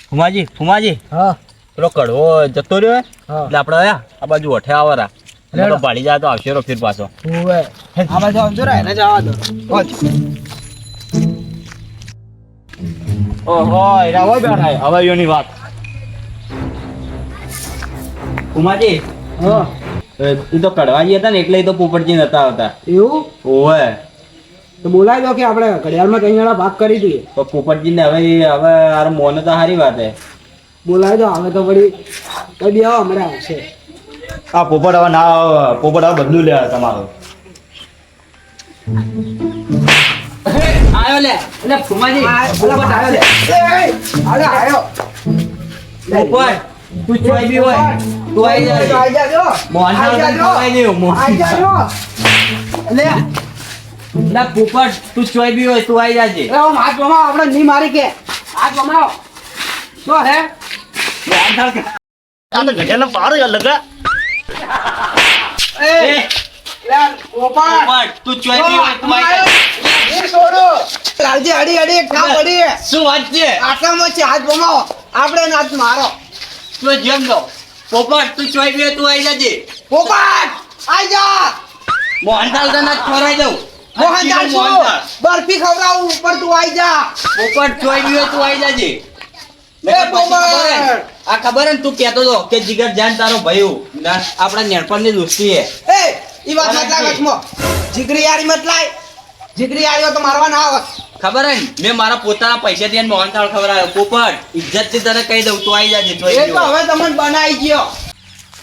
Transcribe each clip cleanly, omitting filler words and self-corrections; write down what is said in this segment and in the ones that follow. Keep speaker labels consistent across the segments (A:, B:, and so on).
A: ફુમાજી ફુમાજી
B: હા
A: પેલો કડવો જતો રહ્યો
B: હા.
A: એટલે આપડે આયા આ બાજુ ઓઠે આવરા
B: રેડો.
A: ભાડી જાય તો આવશે રો ફીર પાછો
B: ઓવે આ બાજુ આવજો રે એને જવા દો
A: ઓહો એરા હોય બેઠા હવાઈઓની વાત ફુમાજી
B: હા
A: એ તો કડવાજી હતા ને એટલે એ તો પોપટજી નતા આવતા
B: એવું
A: ઓવે
B: તો બોલાવી દો કે આપણે ઘડિયાળમાં ત્રણ જણા ભાગ કરી દઈએ
A: તો પોપટજી ને હવે આ મોને તો સારી વાત હે
B: બોલાવી દો હવે તો વળી કઈ બી આવો હમણાં આવશે
A: આ પોપટ હવે ના આવે પોપટ હવે બદલું લે તમારો આયો લે એટલે ફુમાજી પોપટ આયો લે
B: આવ્યો
A: પોપટ તું ચોઈ બી હોય તું આઈ જા
B: આઈ જાજો
A: મોહન ખવાઈ દેવું
B: આઈ જાજો લે
A: ના પોપટ તું ચોઈ બી હોય તું આઈ જાજે
B: એ હું હાથ જમાવો આપણે નહીં મારી કે હાથ જમાવો શું હે
A: આ તો ગઢિયાનો પારો લગા
B: એ લે ઓપા
A: પોપટ તું ચોઈ બી હોય તું આઈ જાજે
B: એ છોડો લાલજી અડી અડી એક ઠા પડી
A: શું વાત છે
B: આટલામાં છે હાથ જમાવો આપણે ને હાથ મારો
A: તું જેમ દો પોપટ તું ચોઈ બી હોય તું આઈ જાજે
B: પોપટ આઈ જા
A: મોહનથાળ તને જ ખવડાવી દઉં
B: મોહનથાળ શું બરફી ખવડાવું ઉપર તું આઈ જા
A: પોપટ ચોઈ બી હોય તું આઈ જાજે
B: એ પોપટ
A: આ ખબર હે ને તું કહેતો તો કે જીગર જાન તારો ભાઈ આપણા નેણપણની દોસ્તી હે
B: એ ઈ વાત મત લાગ વચમાં જીગરી યારી મત લાય જીગરી યારીઓ તો મારવા ના આવે
A: ખબર હે ને મેં મારા પોતાના પૈસાથી એને મોહનથાળ ખવડાવ્યો પોપટ ઇજ્જતથી તને કહી દઉં તું આઈ જાજે ચોઈ
B: એ
A: બી
B: તો
A: હોય.
B: હવે તમને બનાવી ગયો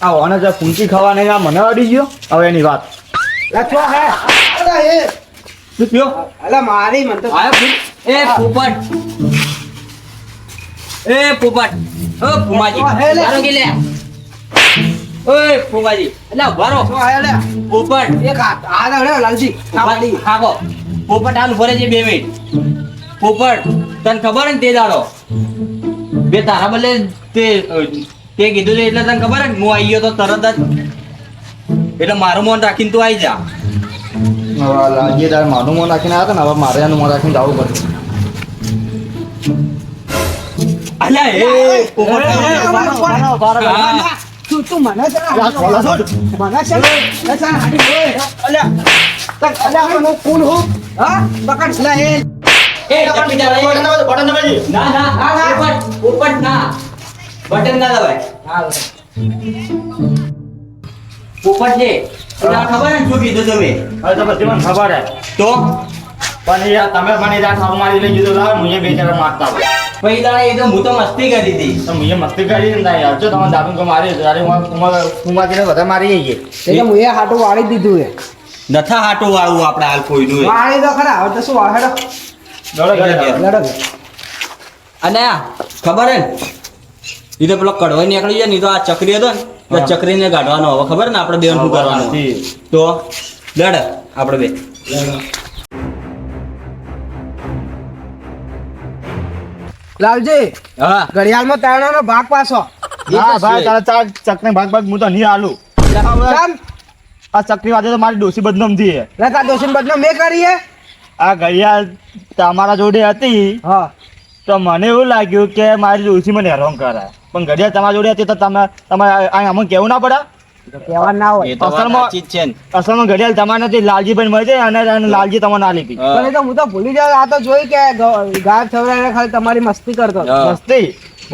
A: આ ઓને જે પૂંચી ખાવાને આ મને અડી ગયો હવે એની વાત
B: લખો હે અરે એ
A: શું થયો
B: અલા મારી મન તો
A: આયો ફીર એ પોપટ એ પોપટ ઓ ફુમાજી
B: હે લે.
A: મારો કે લે ઓય ફુમાજી એટલે ભરો
B: શું આયા લે
A: પોપટ
B: એક હાથ આ રે લાલજી ખાવાડી
A: ખાગો પોપટ હાલ ભરે છે 2 મિનિટ પોપટ તને ખબર હે ને તે દાડો બે તારા બદલે તે કીધું છે એટલે તને ખબર હે ને હું આવી ગયો તો તરત જ એટલે મારું મોન રાખીને તું આવી જા
C: લાગીએ તારે મારું મોં રાખીને આવ્યા હતા ને હવે મારે એનું મોં રાખીને જવું પડશે
A: અલ્યા એ પોપટ હા.
B: તું મને જરા
C: ખોલા છોડ.
B: મને છે ને લસણ હાડી બોય અલ્યા તક અલ્યા હું કોણ હું હા પકડ લે એ
A: એ જપી જા રે.
C: બટન દબાજી.
A: ના ના પોપટ ના બટન ના દબાય પોપટ છે તને ખબર હે ને શું કીધું તમે
C: હવે તો બધી મને ખબર હે
A: તો
C: પણ યાર તમે મને ત્યાં ખાવા મારી લઈ કીધું લાવ મુજે બે ચાર મારતા હોય
A: પછી દાડે એ તો હું તો મસ્તી કરી હતી
C: તો મુજે મસ્તી કરી ને યાર જો તમે દારૂ કો મારી ત્યારે કુમાજીને બધા મારી જઈએ
B: એટલે હું એ હાટું વાળી દીધું એ
A: નથા હાટો વાળું આપણે હાલ કોઈનું
B: વાળી તો ખરા હવે તો શું વાળેડો
C: દોડો ઘરે
B: લડો
A: અને આ ખબર હે ને ઈ તો પેલો કડવો નીકળી જાય ને ઈ તો આ ચકરી હતો ને તો ચકરીને કાઢવાનો હવે ખબર ને આપણે બેન શું કરવાનું તો લડ આપણે બે
B: લાલજી
A: હા
B: ઘડિયાળમાં તારણાનો ભાગ પાછો
C: ના ભાઈ તારે ચાર ચકને ભાગ ભાગ હું તો નહીં આલું
B: કેમ
C: આ ચકની વાતે તો મારી ડોસી બદનામ થી
B: લતા દોશીન બદલો મેં કરીએ
C: આ ઘડિયાળ તમારા જોડે હતી
B: હા
C: તો મને એવું લાગ્યું કે મારી ડોસી મને હેરાન કરાય પણ ઘડિયાળ તમારા જોડે હતી તો તમે અમને કેવું ના પડે
B: કહેવા ના હોય
A: એ તો વાત
C: અસલમાં-
A: સાચી જ છે ને
C: અસલમાં ઘડિયાળ તમારે નથી લાલજીભાઈ મળે છે અને લાલજી તમને ના લીધી
A: હા.
B: પણ એ તો હું તો ભૂલી જાવ આ તો જોઈ કે ગાયબ થવરાઈને ખાલી તમારી મસ્તી કરતો હતો.
A: હા.
C: મસ્તી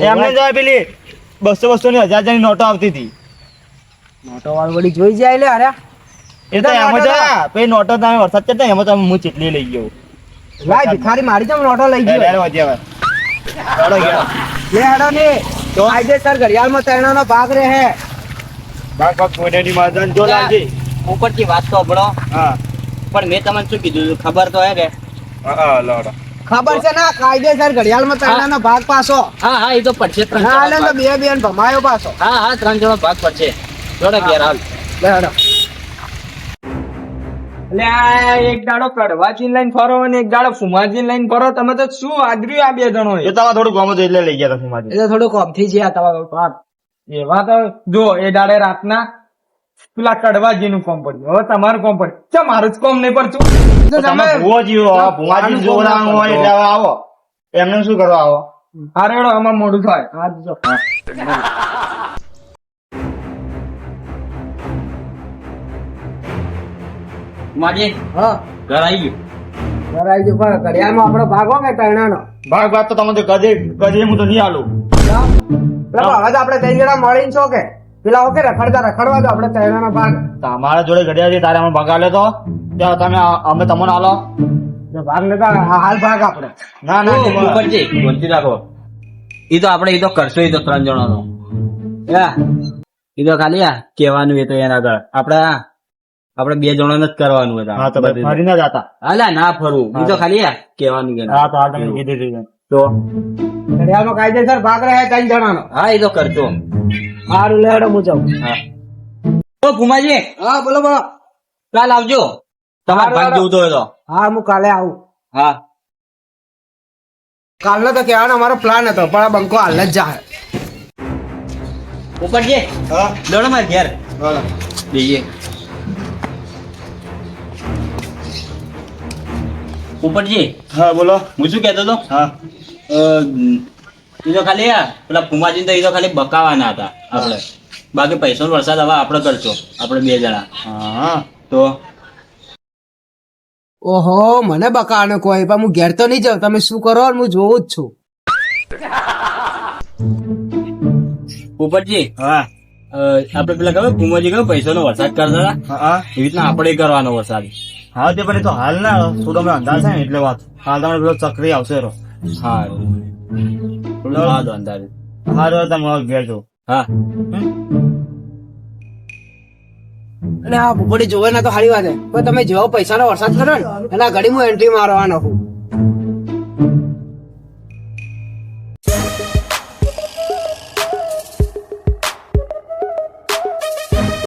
C: એમને જો પેલી 200 ની 1000 ની નોટો આવતી હતી
B: મોટો વાળ વળી જોઈ જાય લે અરે
C: એ તો એમ જ હા. પછી નોટો તમે વરસાદ ચડતા એમાં તમે હું ચીટલી લઈ ગયો
B: લાય ભિખારી મારી જેમ નોટો લઈ ગયો
C: લેડો વધી હવે. લેડો ગયો.
B: લે હેડો ને
C: તો?
B: કાયદેસર ઘડિયાળમાં તરણાનો ભાગ રહે
C: ભાગ ભાગ કોઈની મદદ જો લાલજી
A: ઉપરથી વાત તો હંભળો
C: હા
A: પણ મેં તમને શું કીધું હતું? ખબર તો હે કે
C: હા લેડો
B: ખબર છે ના કાયદેસર ઘડિયાળમાં તરણાનો ભાગ પાછો
A: હા હા એ તો પડશે ત્રણ
B: ના હાલે
A: જણા
B: તો
A: ભાગ.
B: બે બેન ભમાયો પાછો
A: હા હા 3 જણો ભાગ પડશે જોડે ઘેર હાલ
B: લે હેડો
D: એટલે આ એક દાડો કડવાચી લઈને ફરો અને એક દાડો ફુમાજી લઈને ફરો તમે તો શું આદર્યું આ બે જણો
C: એ તમારે થોડું ગમો તો એટલે લઈ ગયા હતા
B: એટલે થોડું કોમથી છે આ તમારો વાત
D: એવા તો જો એ દાડે રાતના પેલા કડવાજી નું કોમ પડ્યું હવે તમારું કોમ પડ્યું ચા મારું જ કોમ નહીં પડતું
B: તો
C: તમે ભૂવો જીવો ભૂવાજી જોવાનું હોય એટલે હવે આવો એમને શું કરવા આવો
D: હારે હેડો આમાં મોડું થાય
B: હા જો
A: માજી
B: હા
A: ઘર આવી ગયું
B: કરાઈ ગયું પણ ઘડિયાળમાં આપણો ભાગ હો કે તૈણાનો
C: ભાગ ભાગ તો તમે તો કદી હું તો નહીં આલું
B: પેલા હવે તો આપણે ત્રણ જણા મળીને છો કે પેલા ઓકે રખડવા દો આપણે તૈણાનો ભાગ
C: તમારા જોડે ઘડિયાળ છે તારે અમે ભગા લેતો ત્યાં તમે અમે તમને આલો
B: જો ભાગ લેતા હાલ ભાગ આપણે
C: ના ના
A: પોપટજી બોલતી રાખો ઈ તો આપણે ઈ તો કરશું ઈ તો 3 જણાનો ઈ તો ખાલી કેવાનું એ તો એના આગળ આપણે 2 જણાને જ કરવાનું હતા
C: હા તો ભાઈ ફરી ના જાતા
A: હાલા ના ફરવું ઈ તો ખાલી કેવાનું કે
C: હા તો આ તમે કીધી દીધું
A: તો
B: ઘડિયાળમાં કાયદેસર ભાગ રહે ત્રણ જણાનો
A: હા ઈ તો કરજો
B: સારું લેડો હું જાઉં
A: હા ઓ ભુમાજી
B: હા બોલો બોલો
A: કાલ આવજો તમારે ભાગ જોવું તો હોય તો
B: હા હું કાલે આવું
A: હા
B: કાલનો તો કહેવાનો અમારો પ્લાન હતો પણ આ બંકો હાલ જ જાય
A: પોપટજી
C: હા
A: દોડો મારે ઘેર
C: બોલો
A: જઈએ પોપટજી
C: હા બોલો
A: હું શું કહેતો હતો
C: હા
A: ઈ તો ખાલી પેલા ફુમાજી તો ઈ તો ખાલી બકાવાના હતા આપણે બાકી પૈસાનો વરસાદ હવે આપણે કરશો આપણે 2 જણા
C: હા
A: તો
B: ઓહો મને બકાનો કોઈ પણ હું ઘેર તો નહીં જાઉં તમે શું કરો હું જોઉં જ છું
A: પોપટજી
C: હા
A: આપણે પેલા ખબર ફુમાજી કહ્યું પૈસાનો વરસાદ કરતા હતા
C: હા
A: એવી રીતના આપણે કરવાનો વરસાદ
C: હા તે પણ એ તો હાલ ના થોડો અમે અંદાજ છે ને એટલે વાત હાલ તમારે પેલો ચક્રી આવશે રો
A: હા થોડું હા દો અંદાજે
C: હા તો તમે ઘેર જો
A: હા
B: અને આ ભૂપડી જોવે ના તો સારી વાત છે પણ તમે જેવો પૈસાનો વરસાદ કરો ને એના ઘડી હું એન્ટ્રી મારવાનો છું